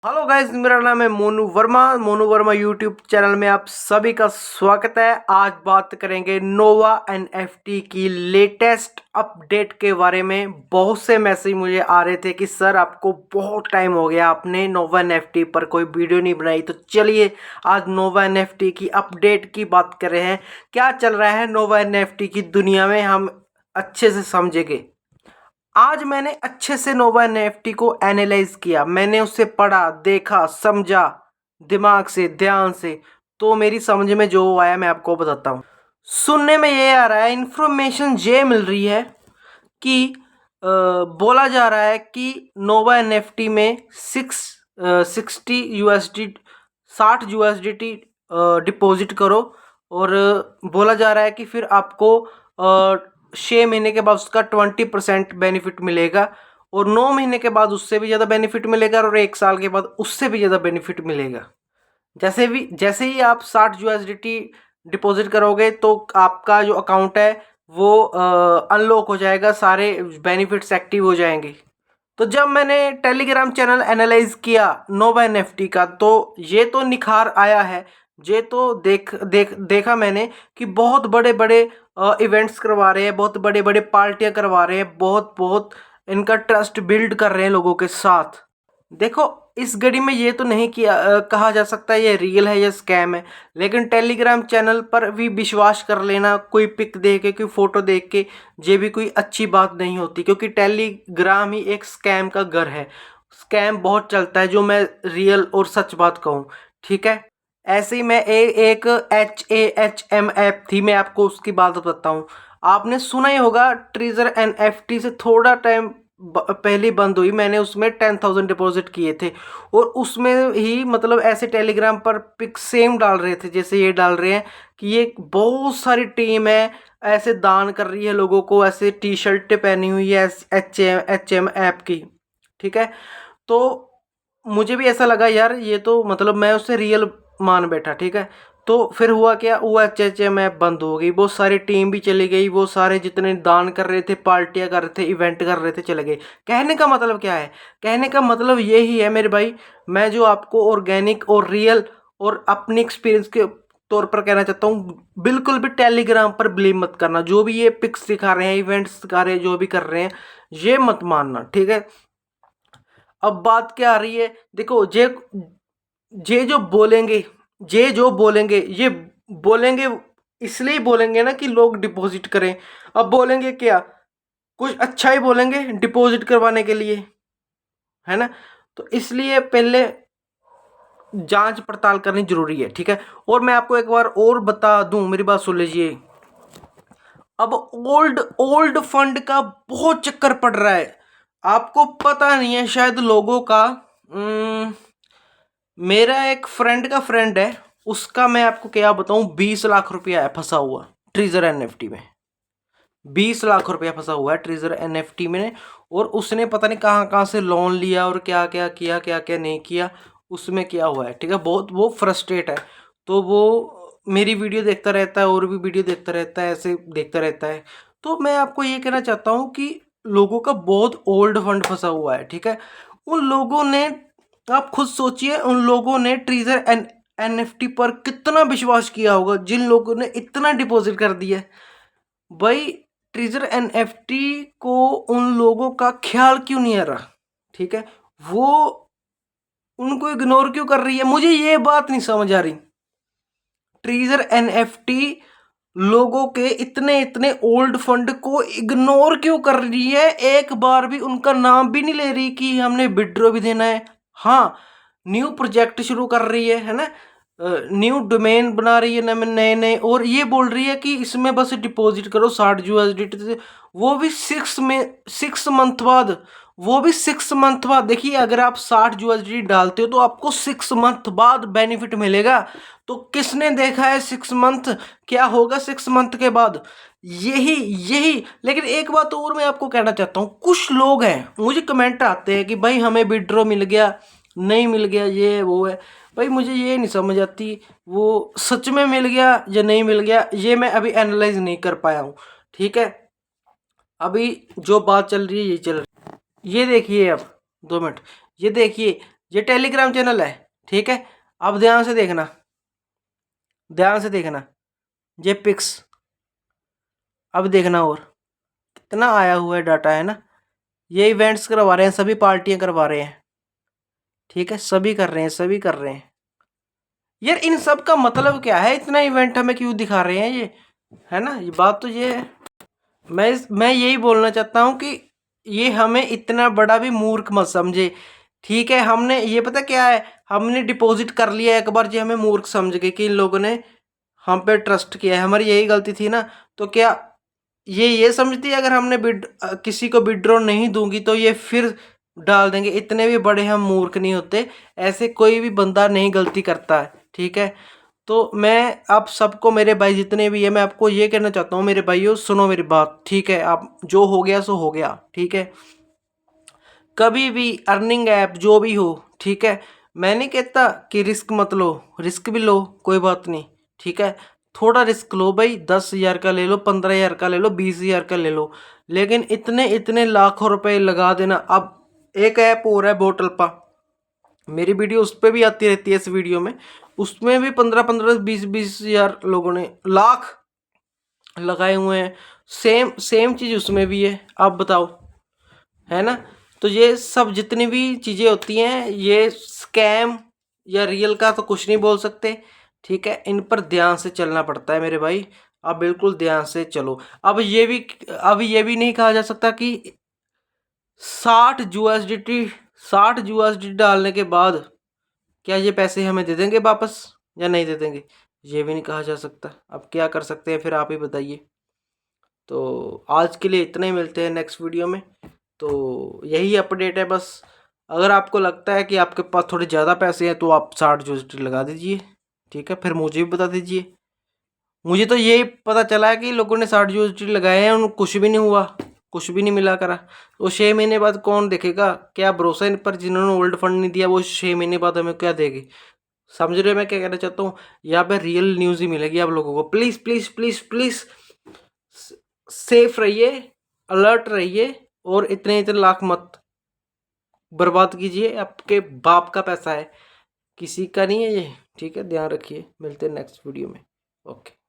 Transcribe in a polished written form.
Hello guys, मेरा नाम है मोनू वर्मा यूट्यूब चैनल में आप सभी का स्वागत है। आज बात करेंगे नोवा एनएफटी की लेटेस्ट अपडेट के बारे में। बहुत से मैसेज मुझे आ रहे थे कि सर आपको बहुत टाइम हो गया, आपने नोवा एनएफटी पर कोई वीडियो नहीं बनाई। तो चलिए आज नोवा एनएफटी की अपडेट की बात कर रहे हैं। क्या चल रहा है नोवा एनएफटी की दुनिया में, हम अच्छे से समझेंगे। आज मैंने अच्छे से नोवा एनएफटी को एनालाइज किया, मैंने उसे पढ़ा, देखा, समझा दिमाग से, ध्यान से। तो मेरी समझ में जो आया मैं आपको बताता हूँ। सुनने में ये आ रहा है, इंफॉर्मेशन ये मिल रही है कि बोला जा रहा है कि नोवा एनएफटी में 60 USD 60 USDT डिपॉजिट करो। और बोला जा रहा है कि फिर आपको 6 महीने के बाद उसका 20% बेनिफिट मिलेगा, और 9 महीने के बाद उससे भी ज़्यादा बेनिफिट मिलेगा, और 1 साल के बाद उससे भी ज़्यादा बेनिफिट मिलेगा। जैसे ही आप 60 USDT डिपॉजिट करोगे तो आपका जो अकाउंट है वो अनलॉक हो जाएगा, सारे बेनिफिट्स एक्टिव हो जाएंगे। तो जब मैंने टेलीग्राम चैनल एनालाइज किया नोवा एनएफटी का, तो ये तो निखार आया है। ये तो देखा मैंने कि बहुत बड़े बड़े इवेंट्स करवा रहे हैं, बहुत बड़े बड़े पार्टियां करवा रहे हैं, बहुत बहुत इनका ट्रस्ट बिल्ड कर रहे हैं लोगों के साथ। देखो, इस घड़ी में ये तो नहीं किया कहा जा सकता ये रियल है या स्कैम है, लेकिन टेलीग्राम चैनल पर भी विश्वास कर लेना कोई पिक देख के, कोई फोटो देख के, ये भी कोई अच्छी बात नहीं होती, क्योंकि टेलीग्राम ही एक स्कैम का घर है। स्कैम बहुत चलता है, जो मैं रियल और सच बात कहूँ। ठीक है। ऐसे ही मैं एक HAHM ऐप थी, मैं आपको उसकी बात बताता हूँ। आपने सुना ही होगा, ट्रेजर एनएफटी से थोड़ा टाइम पहले बंद हुई। मैंने उसमें 10,000 डिपॉजिट किए थे, और उसमें ही मतलब ऐसे टेलीग्राम पर पिक सेम डाल रहे थे जैसे ये डाल रहे हैं कि ये बहुत सारी टीम है, ऐसे दान कर रही है लोगों को, ऐसे टी शर्टें पहनी हुई है HM ऐप की। ठीक है। तो मुझे भी ऐसा लगा यार, ये तो मतलब मैं उससे रियल मान बैठा। ठीक है। तो फिर हुआ क्या, वो HHM ऐप बंद हो गई, वो सारी टीम भी चली गई, वो सारे जितने दान कर रहे थे, पार्टियां कर रहे थे, इवेंट कर रहे थे, चले गए। कहने का मतलब क्या है? कहने का मतलब यही है मेरे भाई, मैं जो आपको ऑर्गेनिक और रियल और अपनी एक्सपीरियंस के तौर पर कहना चाहता हूँ, बिल्कुल भी टेलीग्राम पर बिलीव मत करना। जो भी ये पिक्स दिखा रहे हैं, इवेंट्स दिखा रहे हैं, जो भी कर रहे हैं, ये मत मानना। ठीक है। अब बात क्या आ रही है, देखो, जे जो बोलेंगे, ये बोलेंगे इसलिए बोलेंगे ना कि लोग डिपॉजिट करें। अब बोलेंगे क्या, कुछ अच्छा ही बोलेंगे डिपॉजिट करवाने के लिए, है ना। तो इसलिए पहले जांच पड़ताल करनी जरूरी है। ठीक है। और मैं आपको एक बार और बता दूं, मेरी बात सुन लीजिए। अब ओल्ड ओल्ड फंड का बहुत चक्कर पड़ रहा है, आपको पता नहीं है शायद लोगों का। मेरा एक फ्रेंड का फ्रेंड है, उसका मैं आपको क्या बताऊं, 20 लाख रुपया है फंसा हुआ ट्रेजर एनएफटी में। 20 लाख रुपया फंसा हुआ है ट्रेजर एनएफटी में। और उसने पता नहीं कहाँ कहाँ से लोन लिया, और क्या क्या किया, क्या क्या नहीं किया, उसमें क्या हुआ है। ठीक है। बहुत वो फ्रस्ट्रेट है। तो वो मेरी वीडियो देखता रहता है, और भी वीडियो देखता रहता है, ऐसे देखता रहता है। तो मैं आपको ये कहना चाहता हूँ कि लोगों का बहुत ओल्ड फंड फंसा हुआ है। ठीक है। उन लोगों ने, आप खुद सोचिए, उन लोगों ने ट्रेजर एनएफटी पर कितना विश्वास किया होगा, जिन लोगों ने इतना डिपॉजिट कर दिया। भाई, ट्रेजर एनएफटी को उन लोगों का ख्याल क्यों नहीं आ रहा? ठीक है। वो उनको इग्नोर क्यों कर रही है, मुझे ये बात नहीं समझ आ रही। ट्रेजर एनएफटी लोगों के इतने इतने ओल्ड फंड को इग्नोर क्यों कर रही है, एक बार भी उनका नाम भी नहीं ले रही कि हमने विड्रॉ भी देना है। हाँ, न्यू प्रोजेक्ट शुरू कर रही है ना, न्यू डोमेन बना रही है नए नए, और ये बोल रही है कि इसमें बस डिपॉजिट करो 60 USDT से, वो भी 6 मंथ बाद। वो भी 6 मंथ बाद। देखिए, अगर आप 60 USDT डालते हो तो आपको 6 मंथ बाद बेनिफिट मिलेगा। तो किसने देखा है 6 मंथ क्या होगा 6 मंथ के बाद? यही यही लेकिन एक बात और मैं आपको कहना चाहता हूँ, कुछ लोग हैं, मुझे कमेंट आते हैं कि भाई हमें विड्रॉ मिल गया, नहीं मिल गया, ये वो है। भाई मुझे ये नहीं समझ आती, वो सच में मिल गया या नहीं मिल गया, ये मैं अभी एनालाइज नहीं कर पाया हूँ। ठीक है। अभी जो बात चल रही है ये चल रही है। ये देखिए, अब 2 मिनट, ये देखिए, ये टेलीग्राम चैनल है, ठीक है। अब ध्यान से देखना, ध्यान से देखना, ये पिक्स अब देखना, और कितना आया हुआ है डाटा, है ना। ये इवेंट्स करवा रहे हैं, सभी पार्टियां करवा रहे हैं, ठीक है, सभी कर रहे हैं, सभी कर रहे हैं। यार इन सब का मतलब क्या है, इतना इवेंट हमें क्यों दिखा रहे हैं ये, है ना। ये बात तो ये है, मैं यही बोलना चाहता हूँ कि ये हमें इतना बड़ा भी मूर्ख मत समझे, ठीक है। हमने ये पता क्या है, हमने डिपॉजिट कर लिया एक बार, जो हमें मूर्ख समझ गए कि इन लोगों ने हम पे ट्रस्ट किया है, हमारी यही गलती थी ना। तो क्या ये समझती है अगर हमने किसी को विड्रॉ नहीं दूंगी तो ये फिर डाल देंगे, इतने भी बड़े हम मूर्ख नहीं होते, ऐसे कोई भी बंदा नहीं गलती करता है, ठीक है। तो मैं आप सबको, मेरे भाई जितने भी है, मैं आपको ये कहना चाहता हूँ मेरे भाइयों, सुनो मेरी बात, ठीक है। आप जो हो गया सो हो गया, ठीक है। कभी भी अर्निंग ऐप जो भी हो, ठीक है, मैं नहीं कहता कि रिस्क मत लो, रिस्क भी लो, कोई बात नहीं, ठीक है। थोड़ा रिस्क लो भाई, 10,000 का ले लो, 15,000 का ले लो, 20,000 का ले लो, लेकिन इतने इतने लाखों रुपए लगा देना। अब एक ऐप हो रहा है बोटल पा, मेरी वीडियो उस पर भी आती रहती है, इस वीडियो में, उसमें भी 15-15 20-20,000 लोगों ने, लाख लगाए हुए हैं। सेम सेम चीज़ उसमें भी है, आप बताओ, है ना। तो ये सब जितनी भी चीज़ें होती हैं, ये स्कैम या रियल का तो कुछ नहीं बोल सकते, ठीक है। इन पर ध्यान से चलना पड़ता है मेरे भाई, आप बिल्कुल ध्यान से चलो। अब ये भी नहीं कहा जा सकता कि 60 USDT 60 USDT डालने के बाद क्या ये पैसे हमें दे देंगे वापस या नहीं दे देंगे, ये भी नहीं कहा जा सकता। अब क्या कर सकते हैं फिर, आप ही बताइए। तो आज के लिए इतना ही, मिलते हैं नेक्स्ट वीडियो में। तो यही अपडेट है बस। अगर आपको लगता है कि आपके पास थोड़े ज़्यादा पैसे हैं तो आप 60 USDT लगा दीजिए, ठीक है। फिर मुझे भी बता दीजिए। मुझे तो यही पता चला है कि लोगों ने 60 USDT लगाए हैं, उनको कुछ भी नहीं हुआ, कुछ भी नहीं मिला करा। वो 6 महीने बाद कौन देखेगा, क्या भरोसा इन पर, जिन्होंने ओल्ड फंड नहीं दिया वो 6 महीने बाद हमें क्या देगी। समझ रहे हो मैं क्या कहना चाहता हूँ। यहाँ पे रियल न्यूज़ ही मिलेगी आप लोगों को। Please please please please safe रहिए, अलर्ट रहिए, और इतने इतने लाख मत बर्बाद कीजिए। आपके बाप का पैसा है, किसी का नहीं है ये, ठीक है। ध्यान रखिए, मिलते हैं नेक्स्ट वीडियो में। ओके।